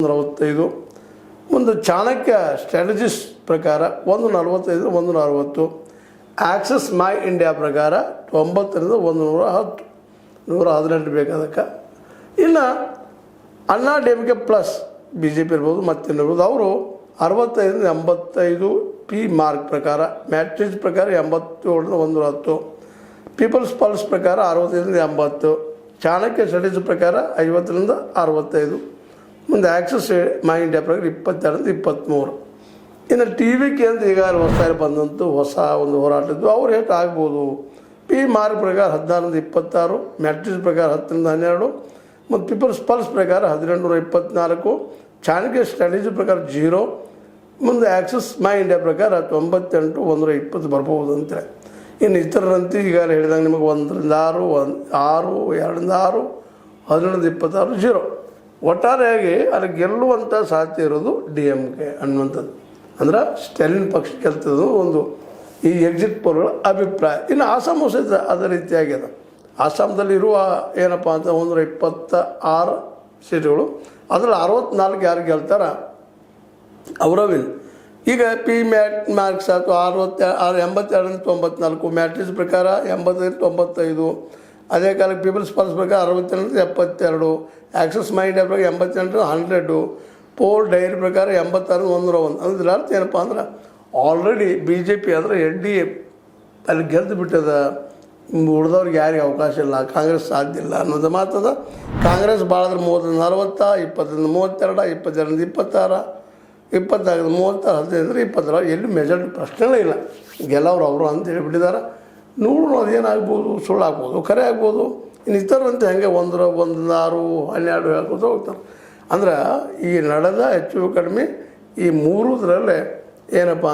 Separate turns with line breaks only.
65 ಒಂದು ಚಾಣಕ್ಯ ಸ್ಟ್ರಾಟಜಿಸ್ ಪ್ರಕಾರ 145 160 ಆಕ್ಸಿಸ್ ಮೈ ಇಂಡಿಯಾ ಪ್ರಕಾರ 90ರಿಂದ 110 118 ಬೇಕಾದಕ್ಕೆ ಇನ್ನು ಅಣ್ಣಾ D M K plus B J P ಇರ್ಬೋದು ಮತ್ತಿರ್ಬೋದು ಅವರು 65ರಿಂದ 85 ಪಿ ಮಾರ್ಕ್ ಪ್ರಕಾರ ಮ್ಯಾಟ್ರಿಕ್ಸ್ ಪ್ರಕಾರ 87ರಿಂದ 110 ಪೀಪಲ್ಸ್ ಪಲ್ಸ್ ಪ್ರಕಾರ 65ರಿಂದ 80 ಚಾಣಕ್ಯ ಸ್ಟ್ರಾಟಜಿ ಪ್ರಕಾರ 50ರಿಂದ 65 ಮುಂದೆ ಆಕ್ಸಿಸ್ ಮೈ ಇಂಡಿಯಾ ಪ್ರಕಾರ 22ರಿಂದ 23 ಇನ್ನು ಟಿ ವಿ ಕೆ ಅಂತ ಈಗ ಹೊಸ ಬಂದಂತು ಹೊಸ ಒಂದು ಹೋರಾಟದ್ದು ಅವ್ರು ಎಷ್ಟು ಆಗ್ಬೋದು ಪಿ ಮಾರ್ಕ್ ಪ್ರಕಾರ 16ರಿಂದ 26 ಮ್ಯಾಟ್ರಿಕ್ಸ್ ಪ್ರಕಾರ 10ರಿಂದ 12 ಮತ್ತು ಪೀಪಲ್ಸ್ ಪಲ್ಸ್ ಪ್ರಕಾರ 1824 ಚಾಣಕ್ಯ ಸ್ಟ್ರಾಟಜಿ ಪ್ರಕಾರ 0 ಮುಂದೆ ಆಕ್ಸಿಸ್ ಮೈ ಇಂಡಿಯಾ ಪ್ರಕಾರ 98 120 ಬರ್ಬೋದು ಅಂತೇಳಿ ಇನ್ನು ಇತರರಂತೆ ಈಗ ಹೇಳಿದಂಗೆ ನಿಮಗೆ 1ರಿಂದ 6 6 2ರಿಂದ 6 17ರಿಂದ 26 0 ಒಟ್ಟಾರೆಯಾಗಿ ಅಲ್ಲಿ ಗೆಲ್ಲುವಂಥ ಸಾಧ್ಯತೆ ಇರೋದು ಡಿ ಎಮ್ ಕೆ ಅನ್ನುವಂಥದ್ದು ಅಂದ್ರೆ ಸ್ಟಾಲಿನ್ ಪಕ್ಷ ಗೆಲ್ತದ್ದು ಒಂದು ಈ ಎಕ್ಸಿಟ್ ಪೋಲ್ಗಳ ಅಭಿಪ್ರಾಯ. ಇನ್ನು ಆಸಾಮ್ ಸಹಿತ ಅದೇ ರೀತಿಯಾಗ್ಯದ. ಆಸಾಮದಲ್ಲಿ ಇರುವ ಏನಪ್ಪ ಅಂತ 126 ಸೀಟುಗಳು ಅದರಲ್ಲಿ 64 ಯಾರು ಗೆಲ್ತಾರ ಅವರ ವಿನ್. ಈಗ ಪಿ ಮಾರ್ಕ್ಸ್ ಆಯಿತು 82ರಿಂದ 94 ಮ್ಯಾಟ್ರಿಕ್ಸ್ ಪ್ರಕಾರ 80ರಿಂದ 95 ಅದೇ ಕಾಲಕ್ಕೆ ಪೀಪಲ್ಸ್ ಪಲ್ಸ್ ಪ್ರಕಾರ 62ರಿಂದ 72 ಆಕ್ಸಿಸ್ ಮೈ ಇಂಡಿಯಾ ಪ್ರಕಾರ 88ರಿಂದ 100 ಪೋಲ್ ಡೈರಿ ಪ್ರಕಾರ 86ರಿಂದ 101 ಅಂದ್ರೆ ಅರ್ಥ ಏನಪ್ಪ ಅಂದ್ರೆ ಆಲ್ರೆಡಿ ಬಿ ಜೆ ಪಿ ಅಂದರೆ ಎನ್ ಡಿ ಎ ಅಲ್ಲಿ ಗೆದ್ದು ಬಿಟ್ಟದ, ಉಳಿದವ್ರಿಗೆ ಯಾರಿಗೆ ಅವಕಾಶ ಇಲ್ಲ, ಕಾಂಗ್ರೆಸ್ ಸಾಧ್ಯ ಇಲ್ಲ ಅನ್ನೋದು ಮಾತದ. ಕಾಂಗ್ರೆಸ್ ಭಾಳದ್ರೆ 30ರಿಂದ 40 20ರಿಂದ 32 22ರಿಂದ 26 24ರಿಂದ 36 15ರಿಂದ 26 ಎಲ್ಲಿ ಮೆಜಾರಿಟಿ ಪ್ರಶ್ನೆನೇ ಇಲ್ಲ, ಗೆಲ್ಲವ್ರು ಅವರು ಅಂತ ಹೇಳಿಬಿಟ್ಟಿದ್ದಾರೆ. ನೋಡೋಣ ಅದೇನಾಗ್ಬೋದು, ಸುಳ್ಳು ಆಗ್ಬೋದು, ಖರೆ ಆಗ್ಬೋದು. ಇನ್ನು ಇತರಂತೆ ಹಾಗೆ 1 6 12 ಹೇಳ್ಕೊತ ಹೋಗ್ತಾರೆ. ಅಂದ್ರೆ ಈ ನಡೆದ ಹೆಚ್ಚು ಕಡಿಮೆ ಈ 3 ಏನಪ್ಪ